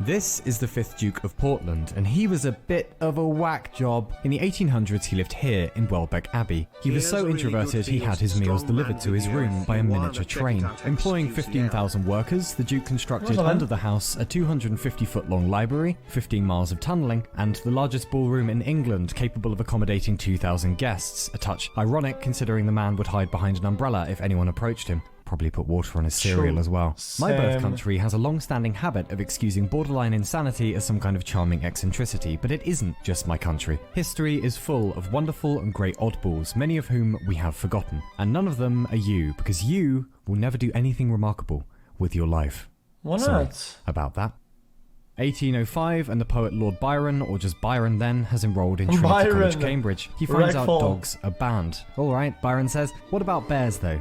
This is the 5th Duke of Portland, and he was a bit of a whack job. In the 1800s, he lived here in Welbeck Abbey. He was so introverted he had his meals delivered to his room by a miniature train. Employing 15,000 workers, the Duke constructed under the house a 250-foot-long library, 15 miles of tunnelling, and the largest ballroom in England capable of accommodating 2,000 guests. A touch ironic considering the man would hide behind an umbrella if anyone approached him. Probably put water on his cereal as well. My birth country has a long-standing habit of excusing borderline insanity as some kind of charming eccentricity, but it isn't just my country. History is full of wonderful and great oddballs, many of whom we have forgotten. And none of them are you, because you will never do anything remarkable with your life. Why not? Sorry about that. 1805, and the poet Lord Byron, or just Byron then, has enrolled in Trinity College, Cambridge. He finds out dogs are banned. Alright, Byron says, what about bears though?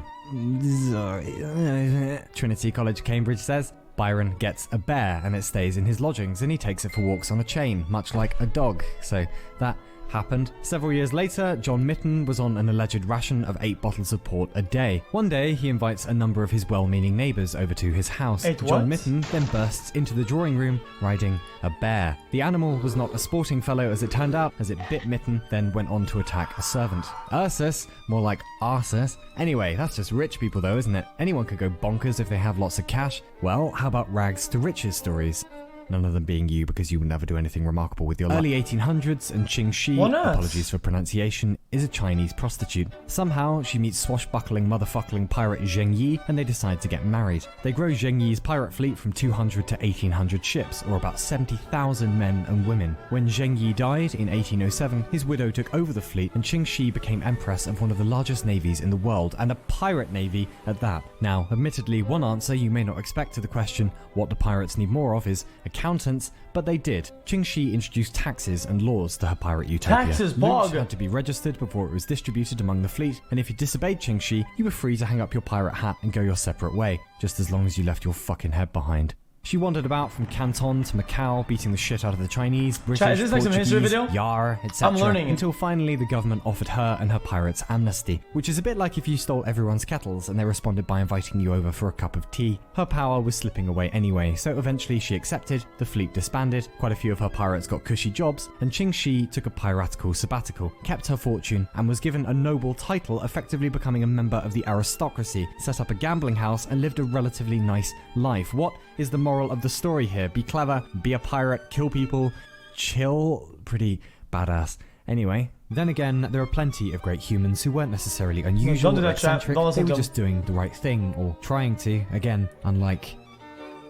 Sorry. Trinity College, Cambridge says, Byron gets a bear and it stays in his lodgings and he takes it for walks on a chain, much like a dog. So that happened. Several years later, John Mitten was on an alleged ration of 8 bottles of port a day. One day, he invites a number of his well-meaning neighbours over to his house. John Mitten then bursts into the drawing room riding a bear. The animal was not a sporting fellow as it turned out, as it bit Mitten, then went on to attack a servant. Ursus, more like Arsus. Anyway, that's just rich people though, isn't it? Anyone could go bonkers if they have lots of cash. Well, how about rags to riches stories? None of them being you because you will never do anything remarkable with your life. Early 1800s, and Qing Shi, apologies for pronunciation, is a Chinese prostitute. Somehow, she meets swashbuckling motherfuckling pirate Zheng Yi and they decide to get married. They grow Zheng Yi's pirate fleet from 200 to 1800 ships, or about 70,000 men and women. When Zheng Yi died in 1807, his widow took over the fleet and Qing Shi became empress of one of the largest navies in the world, and a pirate navy at that. Now, admittedly, one answer you may not expect to the question, what do pirates need more of, is accountants, but they did. Qing Shi introduced taxes and laws to her pirate utopia. Loot had to be registered before it was distributed among the fleet, and if you disobeyed Qing Shi, you were free to hang up your pirate hat and go your separate way, just as long as you left your fucking head behind. She wandered about from Canton to Macau, beating the shit out of the Chinese, British, Portuguese, Yar, etc. Until finally the government offered her and her pirates amnesty, which is a bit like if you stole everyone's kettles and they responded by inviting you over for a cup of tea. Her power was slipping away anyway, so eventually she accepted, the fleet disbanded, quite a few of her pirates got cushy jobs, and Qing Shi took a piratical sabbatical, kept her fortune, and was given a noble title, effectively becoming a member of the aristocracy, set up a gambling house, and lived a relatively nice life. What is the moral of the story here? Be clever, be a pirate, kill people, chill, pretty badass. Anyway, then again, there are plenty of great humans who weren't necessarily unusual or eccentric, they were just doing the right thing, or trying to, again, unlike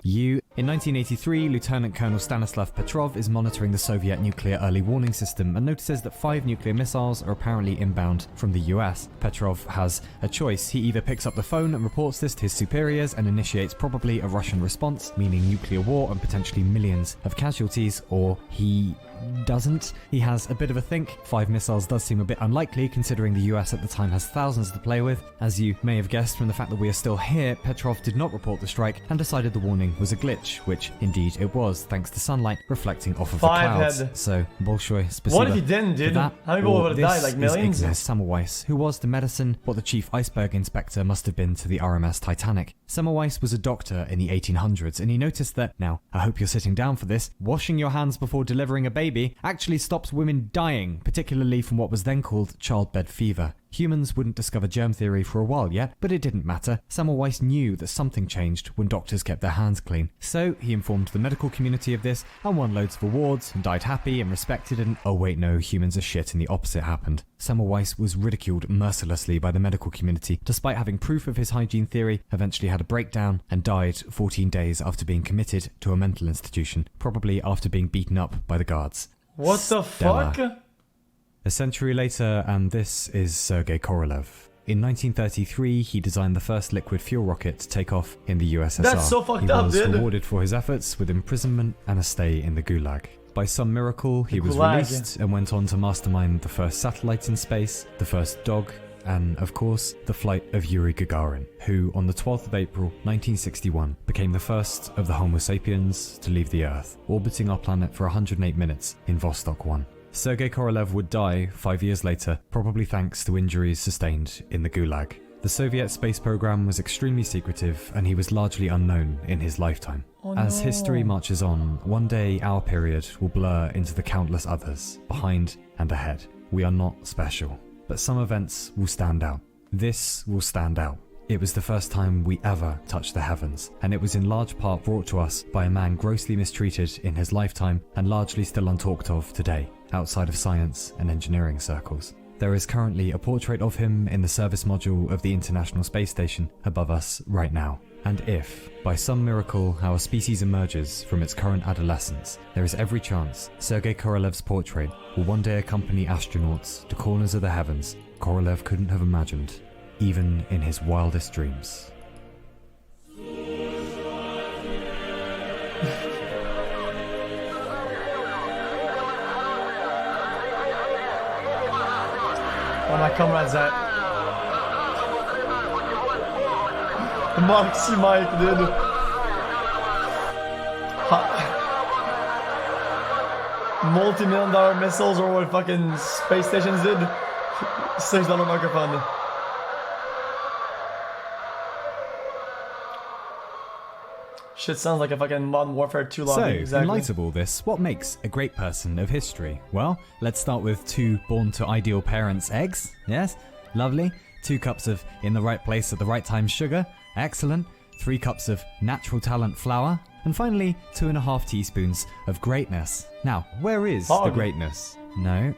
you. In 1983, Lieutenant Colonel Stanislav Petrov is monitoring the Soviet nuclear early warning system and notices that 5 nuclear missiles are apparently inbound from the US. Petrov has a choice. He either picks up the phone and reports this to his superiors and initiates probably a Russian response, meaning nuclear war and potentially millions of casualties, or he doesn't. He has a bit of a think. 5 missiles does seem a bit unlikely considering the US at the time has thousands to play with. As you may have guessed from the fact that we are still here, Petrov did not report the strike and decided the warning was a glitch, which indeed it was, thanks to sunlight reflecting off of the clouds. So, Bolshoi spasiba. What if he didn't, dude? How many people would have died? Like millions? This is Semmelweis, who was to medicine what the chief iceberg inspector must have been to the RMS Titanic. Semmelweis was a doctor in the 1800s, and he noticed that, now, I hope you're sitting down for this, washing your hands before delivering a baby actually stops women dying, particularly from what was then called childbed fever. Humans wouldn't discover germ theory for a while yet, but it didn't matter. Semmelweis knew that something changed when doctors kept their hands clean. So he informed the medical community of this and won loads of awards and died happy and respected, and oh wait no, humans are shit and the opposite happened. Semmelweis was ridiculed mercilessly by the medical community, despite having proof of his hygiene theory, eventually had a breakdown and died 14 days after being committed to a mental institution, probably after being beaten up by the guards. What the fuck? A century later, and this is Sergei Korolev. In 1933, he designed the first liquid fuel rocket to take off in the USSR. That's so fucked up, dude. He was rewarded for his efforts with imprisonment and a stay in the Gulag. By some miracle, he was released and went on to mastermind the first satellite in space, the first dog, and, of course, the flight of Yuri Gagarin, who, on the 12th of April 1961, became the first of the Homo sapiens to leave the Earth, orbiting our planet for 108 minutes in Vostok 1. Sergei Korolev would die 5 years later, probably thanks to injuries sustained in the Gulag. The Soviet space program was extremely secretive, and he was largely unknown in his lifetime. As history marches on, one day our period will blur into the countless others, behind and ahead. We are not special, but some events will stand out. This will stand out. It was the first time we ever touched the heavens, and it was in large part brought to us by a man grossly mistreated in his lifetime and largely still untalked of today, outside of science and engineering circles. There is currently a portrait of him in the service module of the International Space Station above us right now. And if, by some miracle, our species emerges from its current adolescence, there is every chance Sergei Korolev's portrait will one day accompany astronauts to corners of the heavens Korolev couldn't have imagined, even in his wildest dreams. Oh, my comrades at Maxi Mike, dude. Multi-million-dollar missiles or what fucking space stations did. $6 microphone. Shit sounds like a fucking Modern Warfare 2 lobby. So, exactly. in light of all this, what makes a great person of history? Well, let's start with 2 born to ideal parents' eggs. Yes, lovely. 2 cups of in the right place at the right time sugar. Excellent. 3 cups of natural talent flour. And finally, 2.5 teaspoons of greatness. Now, where is the greatness? No.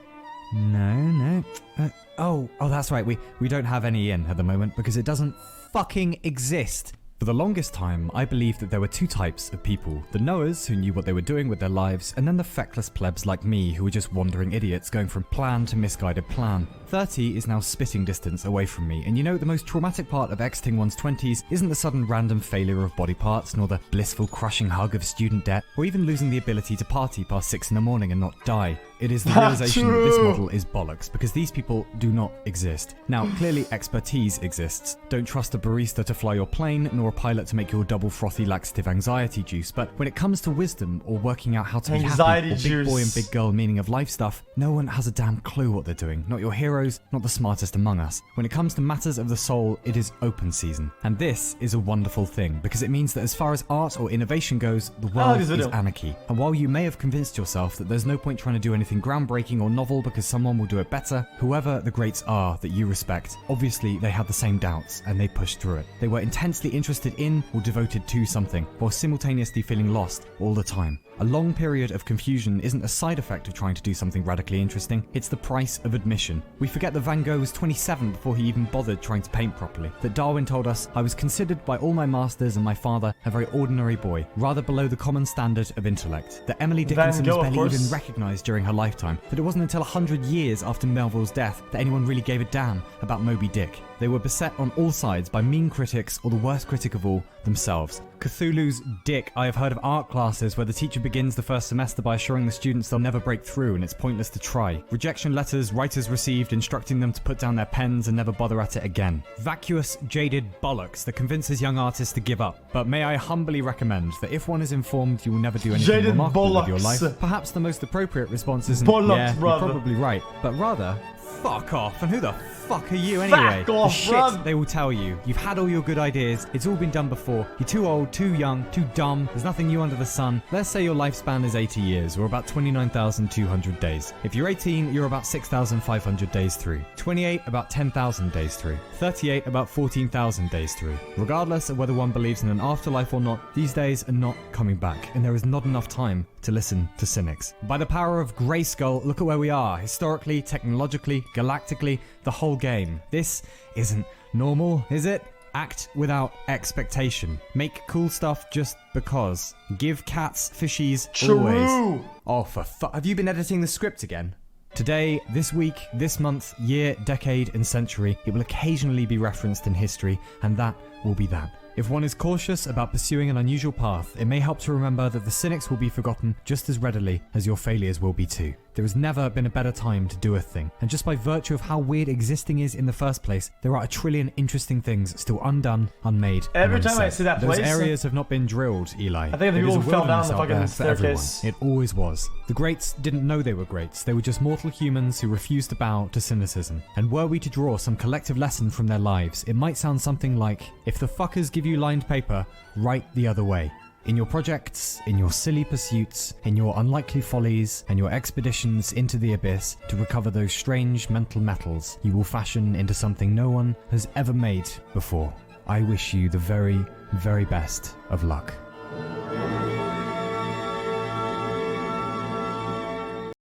Oh, that's right. We don't have any in at the moment because it doesn't fucking exist. For the longest time, I believed that there were 2 types of people. The knowers, who knew what they were doing with their lives, and then the feckless plebs like me, who were just wandering idiots going from plan to misguided plan. 30 is now spitting distance away from me, and you know, the most traumatic part of exiting one's 20s isn't the sudden random failure of body parts, nor the blissful crushing hug of student debt, or even losing the ability to party past 6 in the morning and not die. It is the realization that this model is bollocks, because these people do not exist. Now, clearly expertise exists. Don't trust a barista to fly your plane, nor a pilot to make your double frothy laxative anxiety juice, but when it comes to wisdom or working out how to be happy, or big boy and big girl meaning of life stuff, no one has a damn clue what they're doing. Not your heroes, not the smartest among us. When it comes to matters of the soul, it is open season. And this is a wonderful thing, because it means that as far as art or innovation goes, the world is anarchy. And while you may have convinced yourself that there's no point trying to do anything groundbreaking or novel because someone will do it better, whoever the greats are that you respect, obviously they had the same doubts and they pushed through it. They were intensely interested in or devoted to something, while simultaneously feeling lost all the time. A long period of confusion isn't a side effect of trying to do something radically interesting, it's the price of admission. We forget that Van Gogh was 27 before he even bothered trying to paint properly, that Darwin told us, "I was considered by all my masters and my father a very ordinary boy, rather below the common standard of intellect," that Emily Dickinson was barely even recognised during her lifetime, that it wasn't until 100 years after Melville's death that anyone really gave a damn about Moby Dick. They were beset on all sides by mean critics or the worst critic of all, themselves. Cthulhu's dick. I have heard of art classes where the teacher begins the first semester by assuring the students they'll never break through and it's pointless to try. Rejection letters writers received instructing them to put down their pens and never bother at it again. Vacuous, jaded bollocks that convinces young artists to give up. But may I humbly recommend that if one is informed you will never do anything remarkable with your life, perhaps the most appropriate response isn't, "Yeah, you're probably right," but rather, "Fuck off, and who the fuck are you anyway?" The shit they will tell you. You've had all your good ideas, it's all been done before, you're too old, too young, too dumb, there's nothing new under the sun. Let's say your lifespan is 80 years, or about 29,200 days. If you're 18, you're about 6,500 days through. 28, about 10,000 days through. 38, about 14,000 days through. Regardless of whether one believes in an afterlife or not, these days are not coming back, and there is not enough time to listen to cynics. By the power of Grayskull, look at where we are, historically, technologically, galactically, the whole game. This isn't normal, is it? Act without expectation. Make cool stuff just because. Give cats fishies always. Oh, for fuck. Have you been editing the script again? Today, this week, this month, year, decade, and century, it will occasionally be referenced in history, and that will be that. If one is cautious about pursuing an unusual path, it may help to remember that the cynics will be forgotten just as readily as your failures will be too. There has never been a better time to do a thing. And just by virtue of how weird existing is in the first place, there are a trillion interesting things still undone, unmade, Every and time I unsaid. see that Those place, areas have not been drilled, Eli. I think the It is people a who fell down wilderness the out there fucking for everyone. staircase. It always was. The greats didn't know they were greats. They were just mortal humans who refused to bow to cynicism. And were we to draw some collective lesson from their lives, it might sound something like, if the fuckers give you lined paper, write the other way. In your projects, in your silly pursuits, in your unlikely follies, and your expeditions into the abyss to recover those strange mental metals you will fashion into something no one has ever made before. I wish you the very, very best of luck.